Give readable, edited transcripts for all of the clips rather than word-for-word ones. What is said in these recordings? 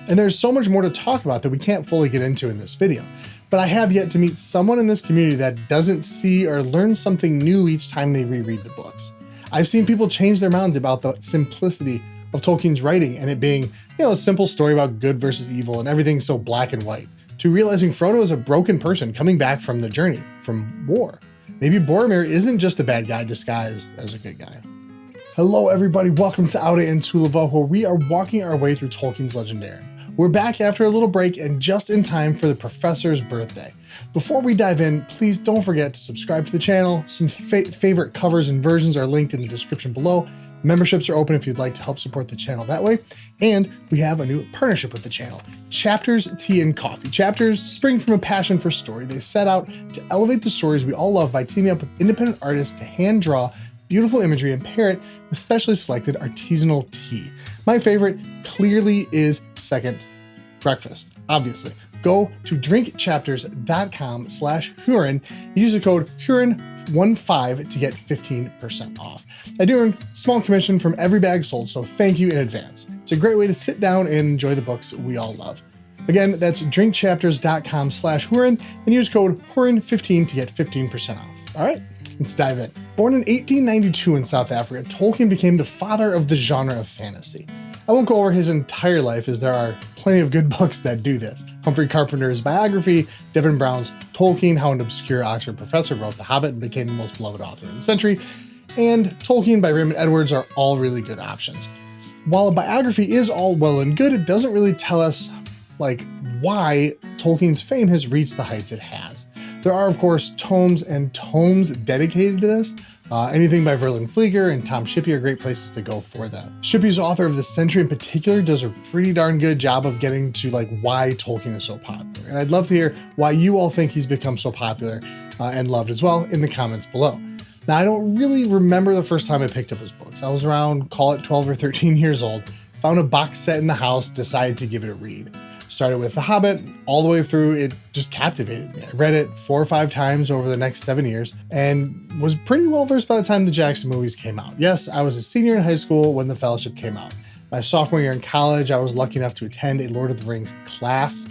And there's so much more to talk about that we can't fully get into in this video. But I have yet to meet someone in this community that doesn't see or learn something new each time they reread the books. I've seen people change their minds about the simplicity of Tolkien's writing and it being, a simple story about good versus evil and everything so black and white, to realizing Frodo is a broken person coming back from the journey, from war. Maybe Boromir isn't just a bad guy disguised as a good guy. Hello everybody, welcome to Aude and Tulava, where we are walking our way through Tolkien's Legendarium. We're back after a little break and just in time for the professor's birthday. Before we dive in, please don't forget to subscribe to the channel. Some favorite covers and versions are linked in the description below. Memberships are open if you'd like to help support the channel that way. And we have a new partnership with the channel, Chapters, Tea, and Coffee. Chapters spring from a passion for story. They set out to elevate the stories we all love by teaming up with independent artists to hand draw beautiful imagery and pair it with specially selected artisanal tea. My favorite clearly is Second Breakfast, obviously. Go to drinkchapters.com/Huron, use the code Huron15 to get 15% off. I do earn a small commission from every bag sold, so thank you in advance. It's a great way to sit down and enjoy the books we all love. Again, that's drinkchapters.com/Huron and use code Huron15 to get 15% off. All right, let's dive in. Born in 1892 in South Africa, Tolkien became the father of the genre of fantasy. I won't go over his entire life as there are plenty of good books that do this. Humphrey Carpenter's biography, Devin Brown's Tolkien, how an obscure Oxford professor wrote The Hobbit and became the most beloved author of the century, and Tolkien by Raymond Edwards are all really good options. While a biography is all well and good, it doesn't really tell us why Tolkien's fame has reached the heights it has. There are, of course, tomes and tomes dedicated to this. Anything by Verlin Flieger and Tom Shippey are great places to go for that. Shippey's author of the century in particular does a pretty darn good job of getting to why Tolkien is so popular. And I'd love to hear why you all think he's become so popular and loved as well in the comments below. Now, I don't really remember the first time I picked up his books. I was around, call it 12 or 13 years old, found a box set in the house, decided to give it a read. Started with The Hobbit, all the way through, it just captivated me. I read it 4 or 5 times over the next 7 years and was pretty well versed by the time the Jackson movies came out. Yes, I was a senior in high school when The Fellowship came out. My sophomore year in college, I was lucky enough to attend a Lord of the Rings class.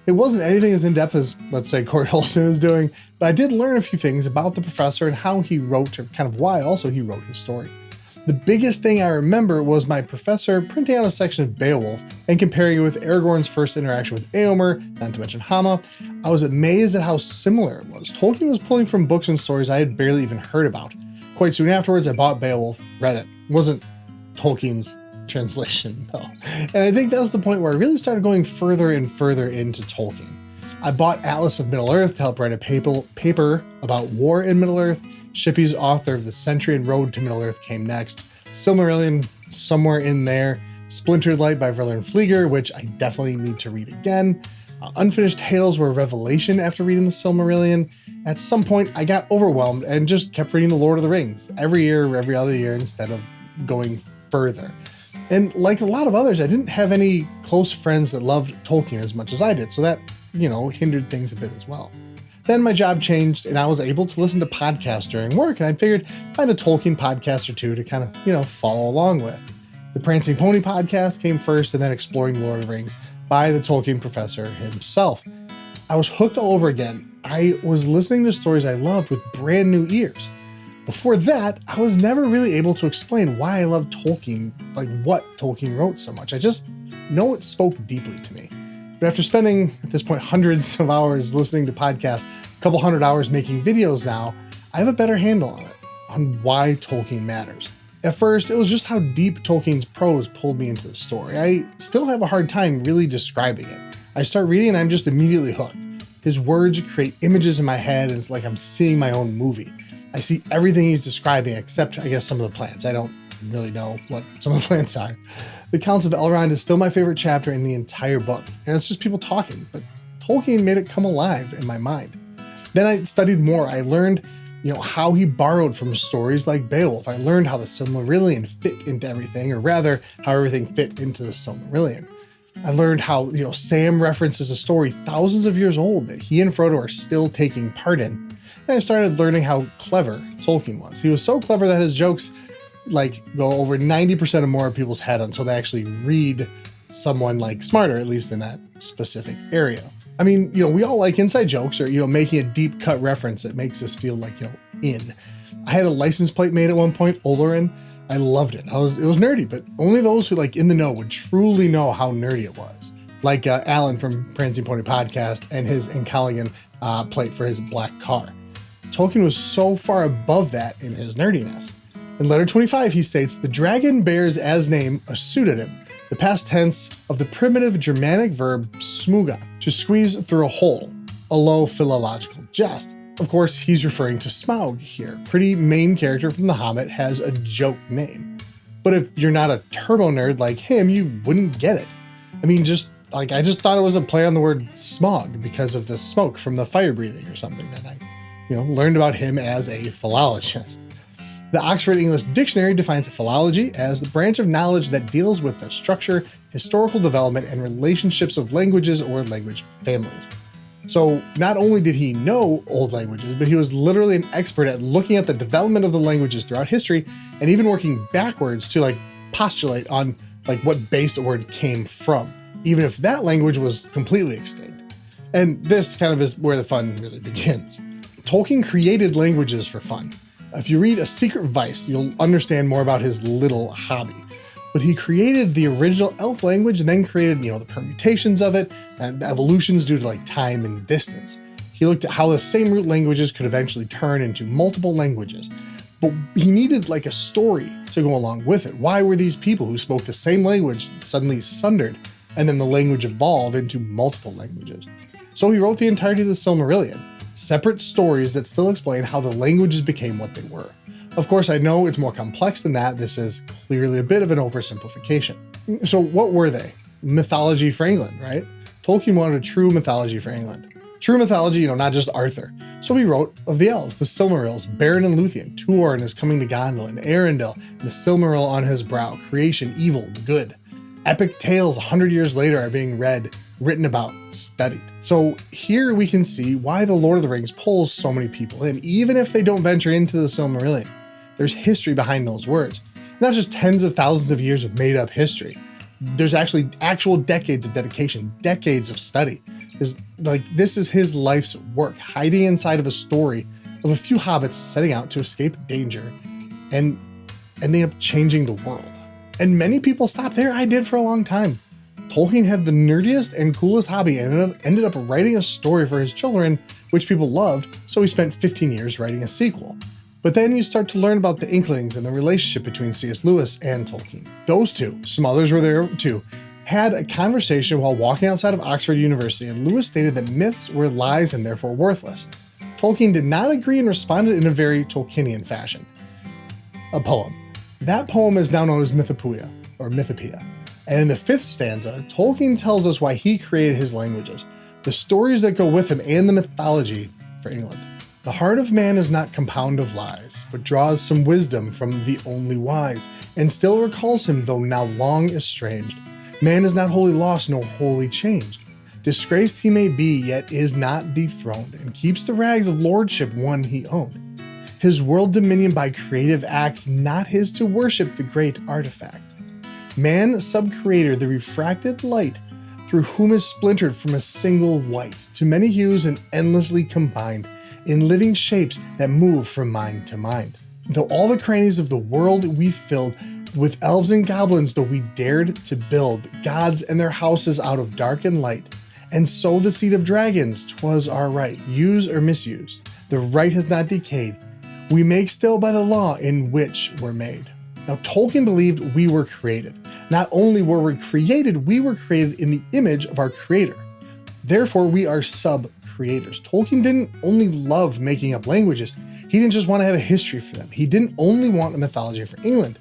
It wasn't anything as in-depth as, let's say, Corey Holston was doing, but I did learn a few things about the professor and how he wrote, or kind of why also he wrote his story. The biggest thing I remember was my professor printing out a section of Beowulf and comparing it with Aragorn's first interaction with Éomer, not to mention Hama. I was amazed at how similar it was. Tolkien was pulling from books and stories I had barely even heard about. Quite soon afterwards, I bought Beowulf, read it. It wasn't Tolkien's translation, though. And I think that's the point where I really started going further and further into Tolkien. I bought Atlas of Middle-earth to help write a paper about war in Middle-earth. Shippey's author of the Century and Road to Middle-earth came next. Silmarillion, somewhere in there. Splintered Light by Verlin Flieger, which I definitely need to read again. Unfinished Tales were a revelation after reading the Silmarillion. At some point, I got overwhelmed and just kept reading The Lord of the Rings every year or every other year instead of going further. And like a lot of others, I didn't have any close friends that loved Tolkien as much as I did, so that, hindered things a bit as well. Then my job changed and I was able to listen to podcasts during work, and I figured find a Tolkien podcast or two to kind of, follow along with. The Prancing Pony podcast came first, and then Exploring the Lord of the Rings by the Tolkien professor himself. I was hooked all over again. I was listening to stories I loved with brand new ears. Before that, I was never really able to explain why I loved Tolkien, what Tolkien wrote so much. I just know it spoke deeply to me. But after spending, at this point, hundreds of hours listening to podcasts, a couple hundred hours making videos now, I have a better handle on it, on why Tolkien matters. At first, it was just how deep Tolkien's prose pulled me into the story. I still have a hard time really describing it. I start reading and I'm just immediately hooked. His words create images in my head and it's like I'm seeing my own movie. I see everything he's describing except, I guess, some of the plants. I don't really know what some of the plants are. The Counts of Elrond is still my favorite chapter in the entire book, and it's just people talking, but Tolkien made it come alive in my mind. Then I studied more. I learned, how he borrowed from stories like Beowulf. I learned how the Silmarillion fit into everything, or rather, how everything fit into the Silmarillion. I learned how, Sam references a story thousands of years old that he and Frodo are still taking part in. And I started learning how clever Tolkien was. He was so clever that his jokes go over 90% of more people's head until they actually read someone like smarter, at least in that specific area. I mean, we all like inside jokes or, making a deep cut reference that makes us feel like, in. I had a license plate made at one point, Olorin. I loved it. It was nerdy, but only those who in the know would truly know how nerdy it was. Like Alan from Prancing Pony Podcast and his Encaligan plate for his black car. Tolkien was so far above that in his nerdiness. In letter 25, he states, the dragon bears as name a pseudonym, the past tense of the primitive Germanic verb smuga, to squeeze through a hole, a low philological jest. Of course, he's referring to Smaug here. Pretty main character from The Hobbit has a joke name. But if you're not a turbo nerd like him, you wouldn't get it. I mean, I just thought it was a play on the word smog because of the smoke from the fire breathing or something that I, learned about him as a philologist. The Oxford English Dictionary defines philology as the branch of knowledge that deals with the structure, historical development, and relationships of languages or language families. So not only did he know old languages, but he was literally an expert at looking at the development of the languages throughout history and even working backwards to postulate on what base a word came from, even if that language was completely extinct. And this kind of is where the fun really begins. Tolkien created languages for fun. If you read A Secret Vice, you'll understand more about his little hobby. But he created the original elf language and then created, the permutations of it and the evolutions due to time and distance. He looked at how the same root languages could eventually turn into multiple languages. But he needed a story to go along with it. Why were these people who spoke the same language suddenly sundered and then the language evolved into multiple languages? So he wrote the entirety of the Silmarillion, separate stories that still explain how the languages became what they were. Of course, I know it's more complex than that. This is clearly a bit of an oversimplification. So what were they? Mythology for England, right? Tolkien wanted a true mythology for England. True mythology, not just Arthur. So he wrote of the elves, the Silmarils, Beren and Luthien, Tuorin is coming to Gondolin, Arendelle, the Silmaril on his brow, creation, evil, good. Epic tales 100 years later are being read, written about, studied. So here we can see why the Lord of the Rings pulls so many people in, even if they don't venture into the Silmarillion. There's history behind those words. Not just tens of thousands of years of made up history. There's actually actual decades of dedication, decades of study. This is his life's work, hiding inside of a story of a few hobbits setting out to escape danger and ending up changing the world. And many people stop there. I did for a long time. Tolkien had the nerdiest and coolest hobby and ended up writing a story for his children, which people loved, so he spent 15 years writing a sequel. But then you start to learn about the Inklings and the relationship between C.S. Lewis and Tolkien. Those two, some others were there too, had a conversation while walking outside of Oxford University, and Lewis stated that myths were lies and therefore worthless. Tolkien did not agree and responded in a very Tolkienian fashion. A poem. That poem is now known as Mythopoeia, or Mythopoeia. And in the 5th stanza, Tolkien tells us why he created his languages, the stories that go with them, and the mythology for England. The heart of man is not compound of lies, but draws some wisdom from the only wise, and still recalls him though now long estranged. Man is not wholly lost nor wholly changed. Disgraced he may be, yet is not dethroned, and keeps the rags of lordship one he owned. His world dominion by creative acts, not his to worship the great artifact. Man sub-creator, the refracted light, through whom is splintered from a single white, to many hues and endlessly combined, in living shapes that move from mind to mind. Though all the crannies of the world we filled, with elves and goblins though we dared to build, gods and their houses out of dark and light, and sow the seed of dragons, 'twas our right, used or misused, the right has not decayed, we make still by the law in which we're made. Now Tolkien believed we were created. Not only were we created in the image of our creator. Therefore, we are sub-creators. Tolkien didn't only love making up languages. He didn't just want to have a history for them. He didn't only want a mythology for England.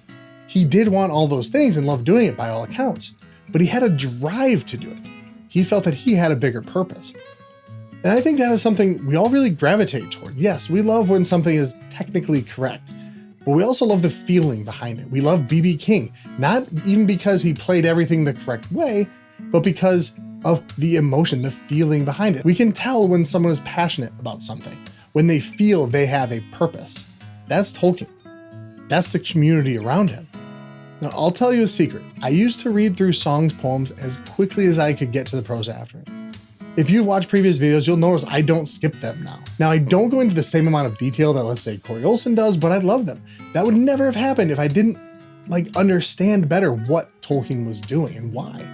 He did want all those things and loved doing it by all accounts. But he had a drive to do it. He felt that he had a bigger purpose. And I think that is something we all really gravitate toward. Yes, we love when something is technically correct. But we also love the feeling behind it. We love B.B. King, not even because he played everything the correct way, but because of the emotion, the feeling behind it. We can tell when someone is passionate about something, when they feel they have a purpose. That's Tolkien. That's the community around him. Now, I'll tell you a secret. I used to read through Song's poems as quickly as I could get to the prose after it. If you've watched previous videos, you'll notice I don't skip them now. Now, I don't go into the same amount of detail that, let's say, Corey Olsen does, but I love them. That would never have happened if I didn't understand better what Tolkien was doing and why.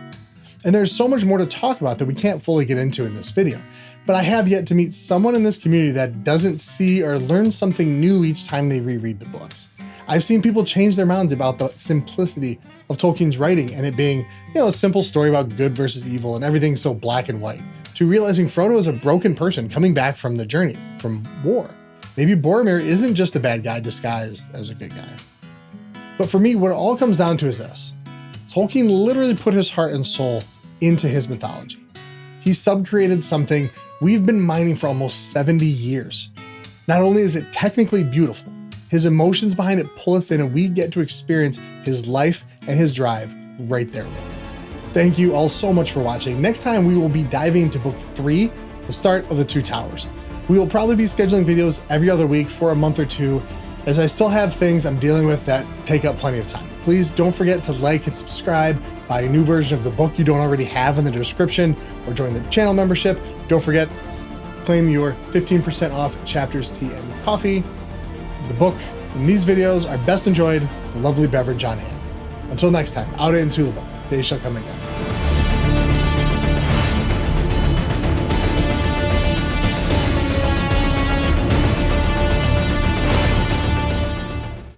And there's so much more to talk about that we can't fully get into in this video. But I have yet to meet someone in this community that doesn't see or learn something new each time they reread the books. I've seen people change their minds about the simplicity of Tolkien's writing and it being, a simple story about good versus evil and everything so black and white, to realizing Frodo is a broken person coming back from the journey, from war. Maybe Boromir isn't just a bad guy disguised as a good guy. But for me, what it all comes down to is this. Tolkien literally put his heart and soul into his mythology. He subcreated something we've been mining for almost 70 years. Not only is it technically beautiful, his emotions behind it pull us in and we get to experience his life and his drive right there with him. Thank you all so much for watching. Next time we will be diving into book 3, the start of the Two Towers. We will probably be scheduling videos every other week for a month or two, as I still have things I'm dealing with that take up plenty of time. Please don't forget to like and subscribe, buy a new version of the book you don't already have in the description, or join the channel membership. Don't forget, claim your 15% off Chapters Tea and Coffee. The book and these videos are best enjoyed, the lovely beverage on hand. Until next time, out into the book, they shall come again.